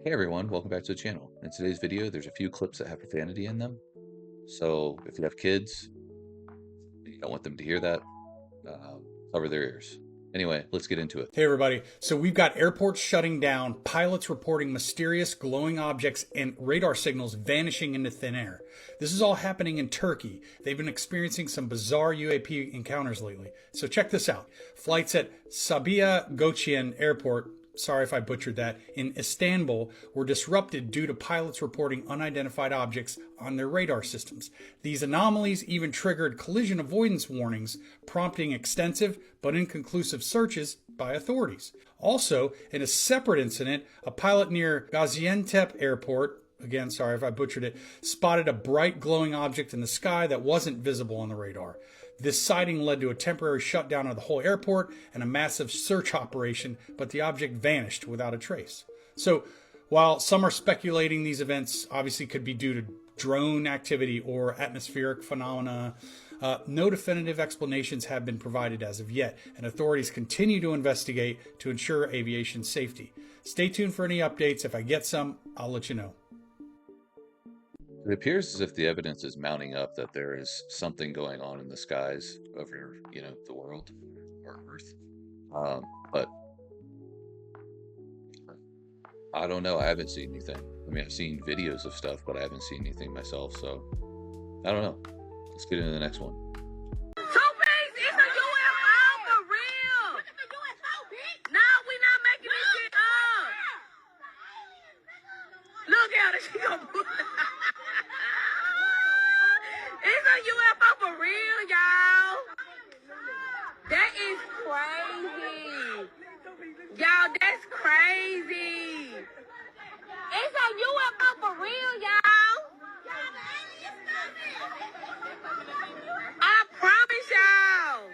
Hey everyone, welcome back to the channel. In today's video, there's a few clips that have profanity in them. So if you have kids, you don't want them to hear that, cover their ears. Anyway, let's get into it. Hey everybody, so we've got airports shutting down, pilots reporting mysterious glowing objects and radar signals vanishing into thin air. This is all happening in Turkey. They've been experiencing some bizarre UAP encounters lately. So check this out. Flights at Sabiha Gökçen Airport, sorry if I butchered that, in Istanbul were disrupted due to pilots reporting unidentified objects on their radar systems. These anomalies even triggered collision avoidance warnings, prompting extensive but inconclusive searches by authorities. Also, in a separate incident, a pilot near Gaziantep Airport, again, sorry if I butchered it, spotted a bright glowing object in the sky that wasn't visible on the radar. This sighting led to a temporary shutdown of the whole airport and a massive search operation, but the object vanished without a trace. So, while some are speculating these events obviously could be due to drone activity or atmospheric phenomena, no definitive explanations have been provided as of yet, and authorities continue to investigate to ensure aviation safety. Stay tuned for any updates. If I get some, I'll let you know. It appears as if the evidence is mounting up that there is something going on in the skies over, the world or Earth. But I don't know. I haven't seen anything. I mean, I've seen videos of stuff, but I haven't seen anything myself. So I don't know. Let's get into the next one. She gonna put it's a UFO for real, y'all. That is crazy. Y'all, that's crazy. It's a UFO for real, y'all. I promise y'all.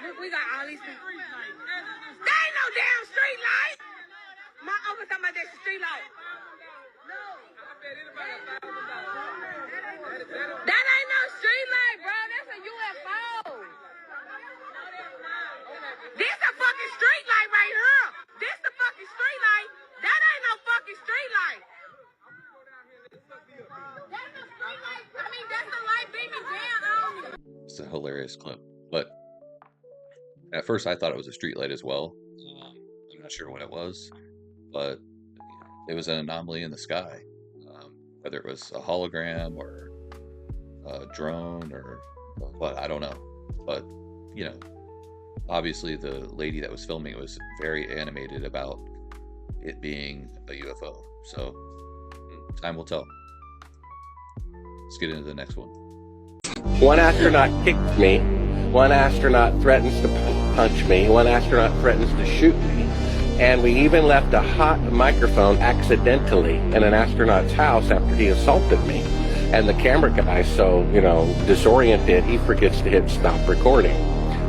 Look, we got all these people. There ain't no damn street light. My uncle talking about that street light. That ain't no street light, bro. That's a UFO. This a fucking street light right here. This the fucking street light. That ain't no fucking street light. That's a street light. I mean, that's the light beaming down on me. It's a hilarious clip, but at first I thought it was a street light as well. I'm not sure what it was, but it was an anomaly in the sky. Whether it was a hologram or a drone or what, I don't know. But, obviously the lady that was filming it was very animated about it being a UFO. So, time will tell. Let's get into the next one. One astronaut kicked me. One astronaut threatens to punch me. One astronaut threatens to shoot me. And we even left a hot microphone accidentally in an astronaut's house after he assaulted me. And the camera guy, so, disoriented, he forgets to hit stop recording.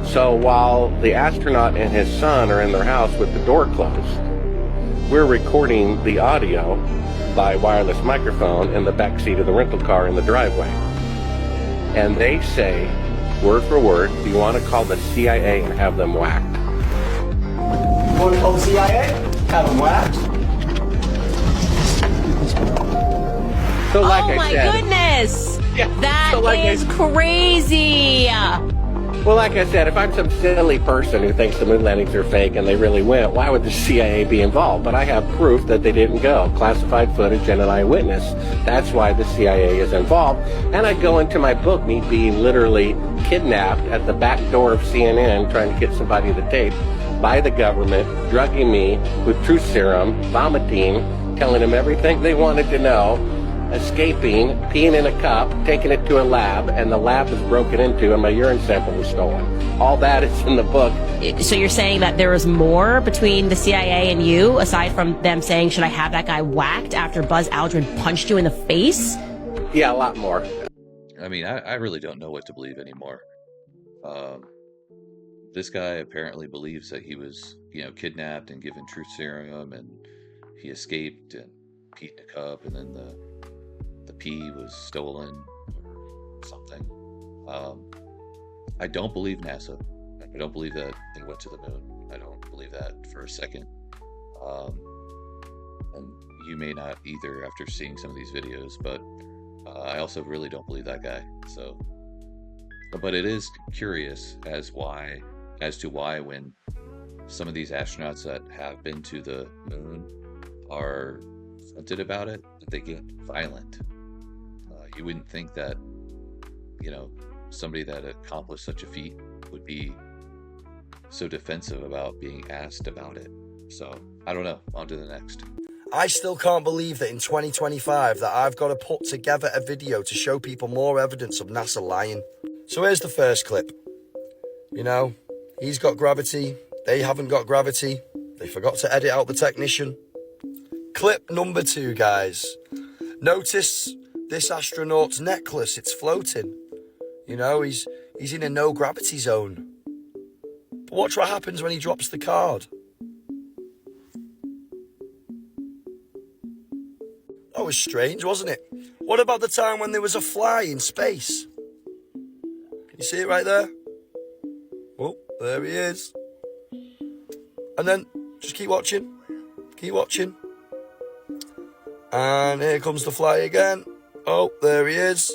So while the astronaut and his son are in their house with the door closed, we're recording the audio by wireless microphone in the back seat of the rental car in the driveway. And they say, word for word, do you want to call the CIA and have them whacked? You want to call the CIA? Have them whacked? So like oh my goodness! Yeah, that is crazy! Well, like I said, if I'm some silly person who thinks the moon landings are fake and they really went, why would the CIA be involved? But I have proof that they didn't go. Classified footage and an eyewitness. That's why the CIA is involved. And I go into my book, me being literally kidnapped at the back door of CNN trying to get somebody to tape by the government, drugging me with truth serum, vomiting, telling them everything they wanted to know, escaping, peeing in a cup, taking it to a lab, and the lab was broken into and my urine sample was stolen. All that is in the book. So you're saying that there was more between the CIA and you, aside from them saying, should I have that guy whacked after Buzz Aldrin punched you in the face? Yeah, a lot more. I mean, I really don't know what to believe anymore. This guy apparently believes that he was, kidnapped and given truth serum, and he escaped and peed in a cup, and then the pee was stolen or something. I don't believe NASA. I don't believe that they went to the moon. I don't believe that for a second. And you may not either after seeing some of these videos, but I also really don't believe that guy. So, but it is curious as to why when some of these astronauts that have been to the moon are confronted about it, that they get violent. You wouldn't think that, you know, somebody that accomplished such a feat would be so defensive about being asked about it. So I don't know. On to the next. I still can't believe that in 2025 that I've got to put together a video to show people more evidence of NASA lying. So here's the first clip. You know, he's got gravity, they haven't got gravity, they forgot to edit out the technician. Clip number 2, guys. Notice this astronaut's necklace, it's floating. You know, he's in a no gravity zone. But watch what happens when he drops the card. That was strange, wasn't it? What about the time when there was a fly in space? Can you see it right there? Oh, there he is. And then, just keep watching. Keep watching. And here comes the fly again. Oh, there he is.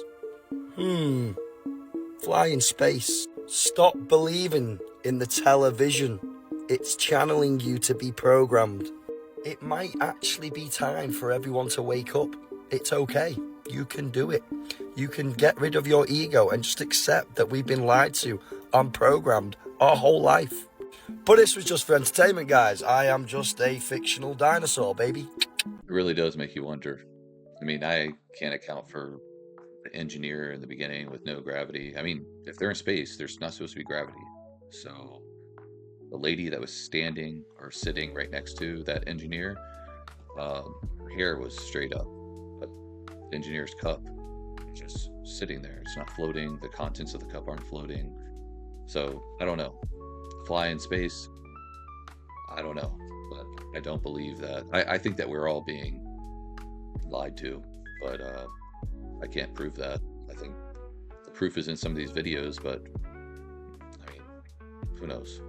Fly in space. Stop believing in the television. It's channeling you to be programmed. It might actually be time for everyone to wake up. It's okay. You can do it. You can get rid of your ego and just accept that we've been lied to and programmed our whole life. But this was just for entertainment, guys. I am just a fictional dinosaur, baby. It really does make you wonder. I mean, I can't account for the engineer in the beginning with no gravity. I mean, if they're in space, there's not supposed to be gravity. So the lady that was standing or sitting right next to that engineer, her hair was straight up, but the engineer's cup is just sitting there. It's not floating. The contents of the cup aren't floating. So I don't know. Fly in space, I don't know, but I don't believe that. I think that we're all being lied to, but I can't prove that. I think the proof is in some of these videos, but I mean, who knows?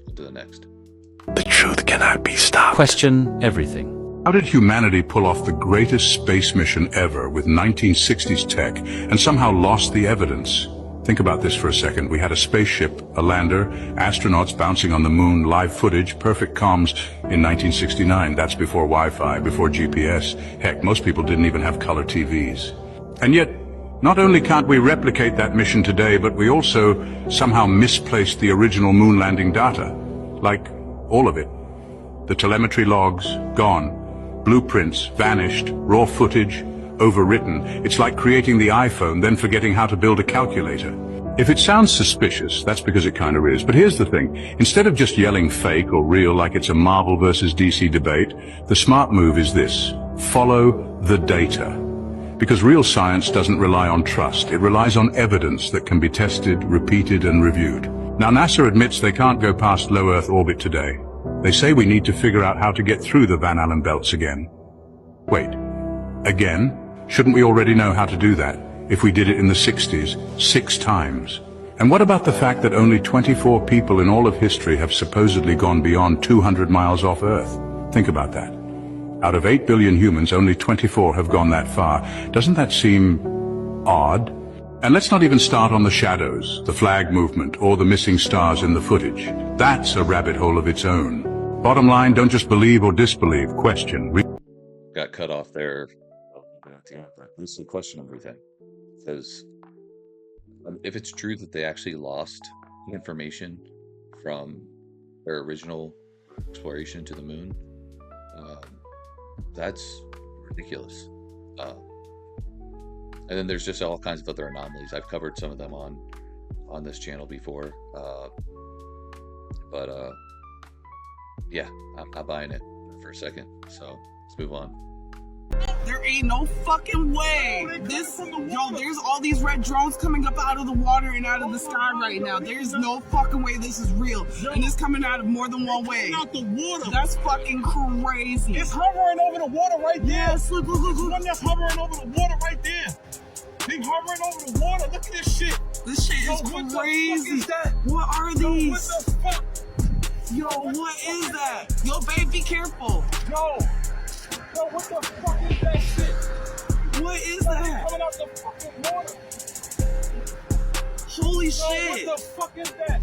On to the next. The truth cannot be stopped. Question everything. How did humanity pull off the greatest space mission ever with 1960s tech and somehow lost the evidence? Think about this for a second. We had a spaceship, a lander, astronauts bouncing on the moon, live footage, perfect comms in 1969. That's before Wi-Fi, before GPS. Heck, most people didn't even have color TVs. And yet, not only can't we replicate that mission today, but we also somehow misplaced the original moon landing data. Like, all of it. The telemetry logs, gone. Blueprints, vanished. Raw footage, overwritten. It's like creating the iPhone, then forgetting how to build a calculator. If it sounds suspicious, that's because it kind of is. But here's the thing. Instead of just yelling fake or real like it's a Marvel versus DC debate, the smart move is this. Follow the data. Because real science doesn't rely on trust. It relies on evidence that can be tested, repeated, and reviewed. Now, NASA admits they can't go past low Earth orbit today. They say we need to figure out how to get through the Van Allen belts again. Wait. Again? Shouldn't we already know how to do that? If we did it in the 60s, 6 times. And what about the fact that only 24 people in all of history have supposedly gone beyond 200 miles off Earth? Think about that. Out of 8 billion humans, only 24 have gone that far. Doesn't that seem odd? And let's not even start on the shadows, the flag movement, or the missing stars in the footage. That's a rabbit hole of its own. Bottom line, don't just believe or disbelieve, question. Got cut off there. This is a question everything. Because if it's true that they actually lost information from their original exploration to the moon, that's ridiculous. And then there's just all kinds of other anomalies. I've covered some of them on this channel before. But yeah, I'm not buying it for a second. So let's move on. There ain't no fucking way. There's all these red drones coming up out of the water and out of the sky right now. There's no fucking way this is real. And it's coming out of more than one way. Out the water. That's fucking crazy. It's hovering over the water right there. Yes, look. There's one that's hovering over the water right there. They hovering over the water. Look at this shit. This shit is what crazy. The fuck is that? What are these? What the fuck? Yo, what is that? Yo, babe, be careful. Yo. Yo, what the fuck is that shit? What is that? Coming out the fucking water. Holy Yo, shit. what the fuck is that?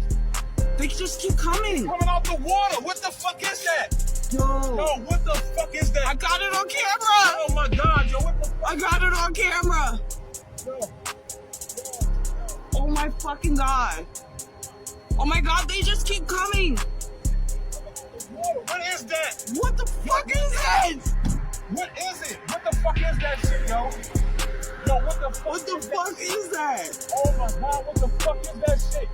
They just keep coming. Coming out the water. What the fuck is that? Yo. Yo, what the fuck is that? I got it on camera. Oh my god, yo, what the fuck? I got it on camera. Yo. Oh my fucking god. Oh my god, they just keep coming. What is that? What the fuck is that? What is it? What the fuck is that shit, yo? Yo, what the fuck? What the fuck is that? Oh my god, what the fuck is that shit?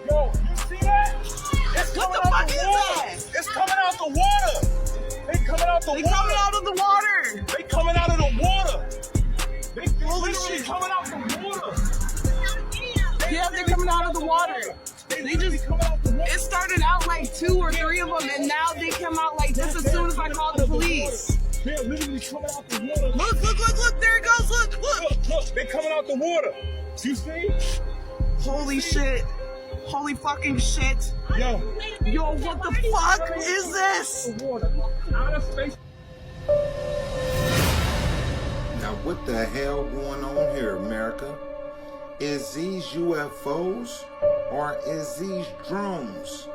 Yo, you see that? It's What coming the out fuck the is water. that? It's coming out the water. They coming out the They water. coming out of the water. They coming out of the water. They Holy literally shit. coming out the water. Yeah, they're coming out of the water. They just, it started out like 2 or 3 of them, and now they come out like this as soon as I called the police. They're literally coming out the water. Look, there it goes, look. Look, they're coming out the water. You see? Holy shit. Holy fucking shit. Yo, what the fuck is this? out of space. Now what the hell going on here, America? Is these UFOs or is these drones?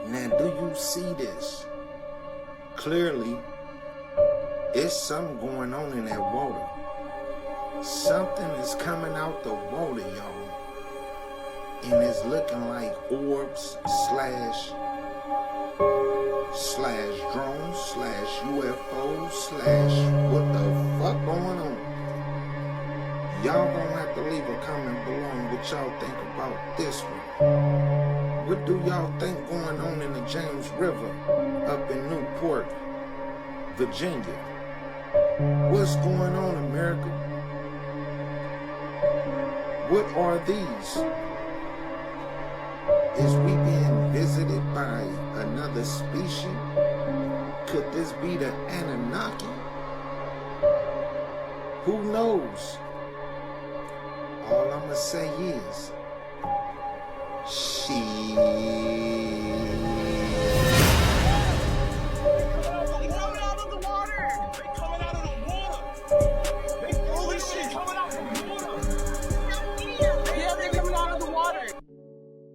Now do you see this? Clearly, it's something going on in that water. Something is coming out the water, y'all. And it's looking like orbs slash drones slash UFOs slash what the fuck going on? Y'all gonna have to leave a comment below on what y'all think about this one. What do y'all think going on in the James River up in Newport, Virginia? What's going on, America? What are these? Is we being visited by another species? Could this be the Anunnaki? Who knows? All I'ma say is, she.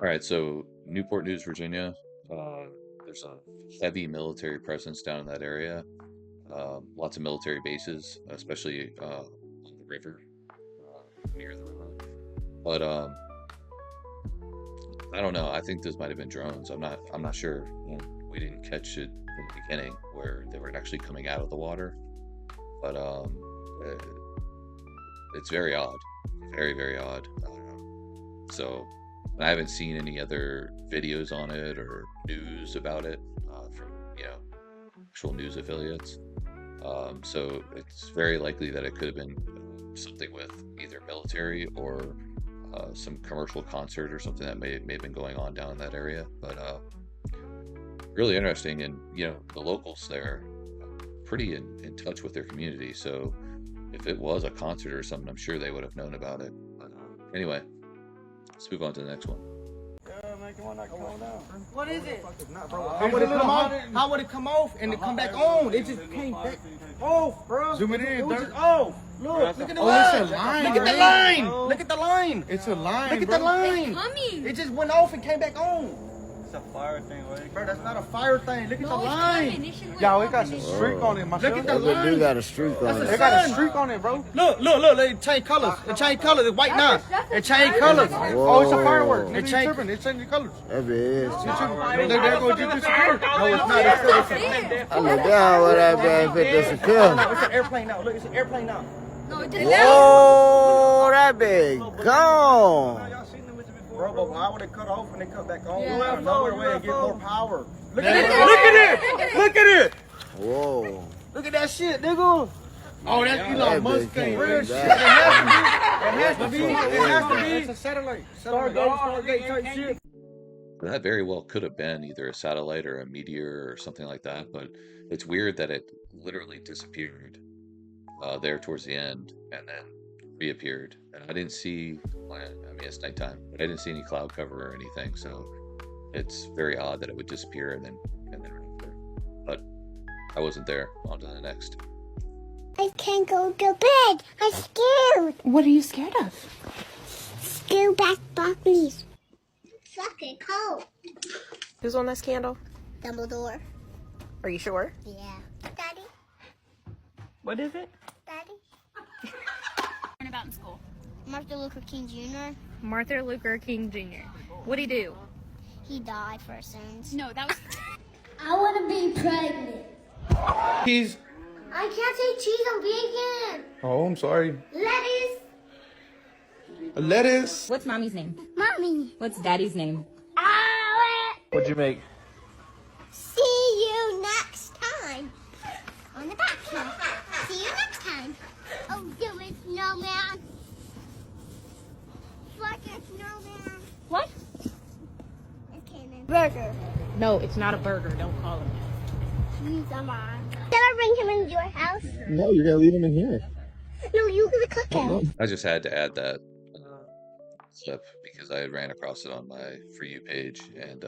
All right, so Newport News, Virginia. There's a heavy military presence down in that area. Lots of military bases, especially on the river, near the river. But I don't know. I think those might have been drones. I'm not sure. We didn't catch it from the beginning where they were actually coming out of the water. But it's very odd, very, very odd. So. I haven't seen any other videos on it or news about it from actual news affiliates. So it's very likely that it could have been something with either military or some commercial concert or something that may have been going on down in that area. But really interesting, and the locals there pretty in touch with their community. So if it was a concert or something, I'm sure they would have known about it. But anyway. Let's move on to the next one. What is it? How would it come off? How would it come off and it come back on? It just came back off, bro. Zoom it in. It was just off. Look at the line. It's a line. Look at the line. Look at the line. It's a line, Look at the line. It just went off and came back on. It's a fire thing, right? Bro, that's not a fire thing. Look at the line. Yo, it got some streak on it, my Look at the line. It do got a streak on it. It got a streak on it, bro. Look. It changed colors. It changed colors. It's white now. It changed colors. Oh, it's a firework. It changed. It changed the colors. That is. There goes you disappear. No, it's not. It's still disappear. I look down where that bad fit disappear. No, it's an airplane now. Look, it's an airplane now. No, it didn't. Whoa, that big gone. Bro, but why would it cut off when they cut back on? There's nowhere way to get more power. Look at it. Look at it. Whoa. Look at that shit, nigga. Oh, that's Elon Musk thing. Real shit. It has to be. It's a satellite. Stargate type shit. That very well could have been either a satellite or a meteor or something like that, but it's weird that it literally disappeared there towards the end and then reappeared. And I didn't see, it's nighttime, but I didn't see any cloud cover or anything, so it's very odd that it would disappear and then reappear. But I wasn't there. On to the next. I can't go to bed. I'm scared. What are you scared of? Scared back puppies. It's fucking cold. Who's on this candle? Dumbledore. Are you sure? Yeah. Daddy. What is it? Daddy. Learn about in school. Martin Luther King Jr. Martin Luther King Jr. What'd he do? He died for sins. No, that was. I want to be pregnant. Cheese. I can't say cheese on bacon. Oh, I'm sorry. Lettuce. Lettuce. What's mommy's name? Mommy. What's daddy's name? What'd you make? See you next time on the podcast. See you next time. Oh, do it, snowman. Fucking snowman. What? Burger. No, it's not a burger. Don't call him Please, come on. Can I bring him into your house? No, you're gonna leave him in here. No, you're gonna cook him. I just had to add that clip because I had ran across it on my For You page, and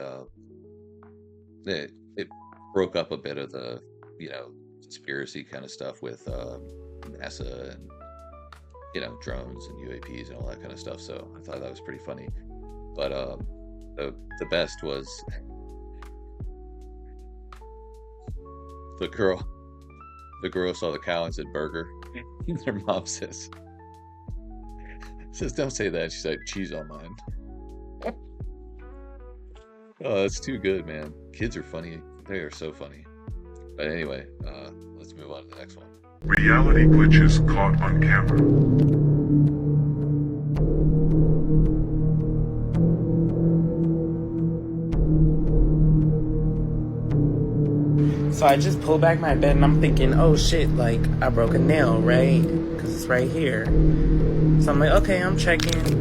it broke up a bit of the, you know, conspiracy kind of stuff with NASA and, you know, drones and UAPs and all that kind of stuff. So I thought that was pretty funny. But the best was the girl saw the cow and said burger. Their mom says, don't say that. She said cheese on mine. Oh, that's too good, man. Kids are funny. They are so funny. But anyway, let's move on to the next one. Reality glitches caught on camera. So I just pulled back my bed and I'm thinking, oh shit, like I broke a nail, right? Because it's right here. So I'm like, okay, I'm checking.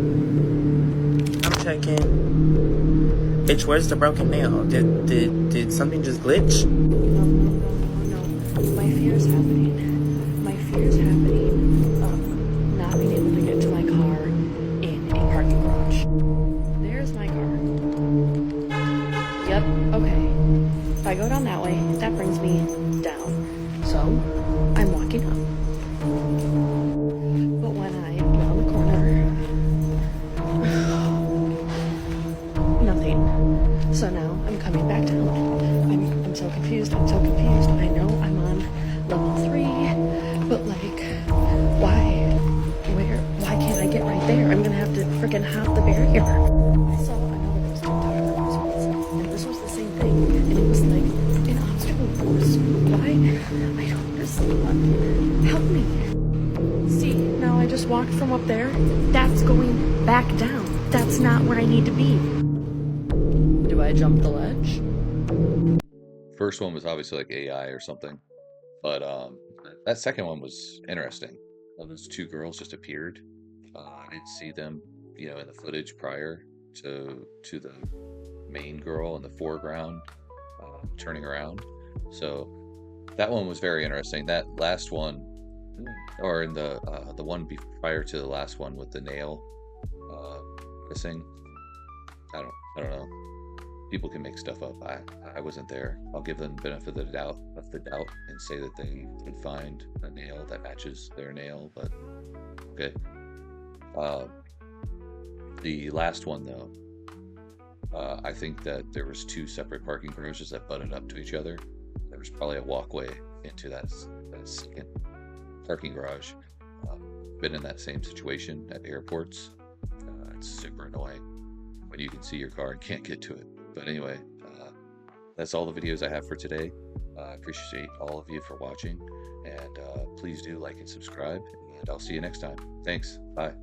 Bitch, where's the broken nail? Did something just glitch? No. My fear is happening. Not being able to get to my car in a parking garage. There's my car. Yep, okay. If I go down that way, that brings me down. So, I'm walking up. But when I round the corner, nothing. So now I'm coming back down. I'm so confused. I know I'm on level 3, but like, why can't I get right there? I'm gonna have to freaking hop the barrier. I saw another post on TikTok, and this was the same thing, and it was like an obstacle course. Why? I don't understand. Help me. See, now I just walked from up there. That's going back down. That's not where I need to be. Do I jump the ledge? First one was obviously like AI or something, but that second one was interesting. Those two girls just appeared. I didn't see them, you know, in the footage prior to the main girl in the foreground turning around. So that one was very interesting. That last one, or in the one prior to the last one with the nail missing. I don't know. People can make stuff up. I wasn't there. I'll give them the benefit of the doubt and say that they could find a nail that matches their nail, but okay. The last one though, I think that there was 2 separate parking garages that butted up to each other. There was probably a walkway into that second parking garage. Been in that same situation at airports. It's super annoying when you can see your car and can't get to it. But anyway, that's all the videos I have for today. I appreciate all of you for watching, and please do like and subscribe, and I'll see you next time. Thanks. Bye.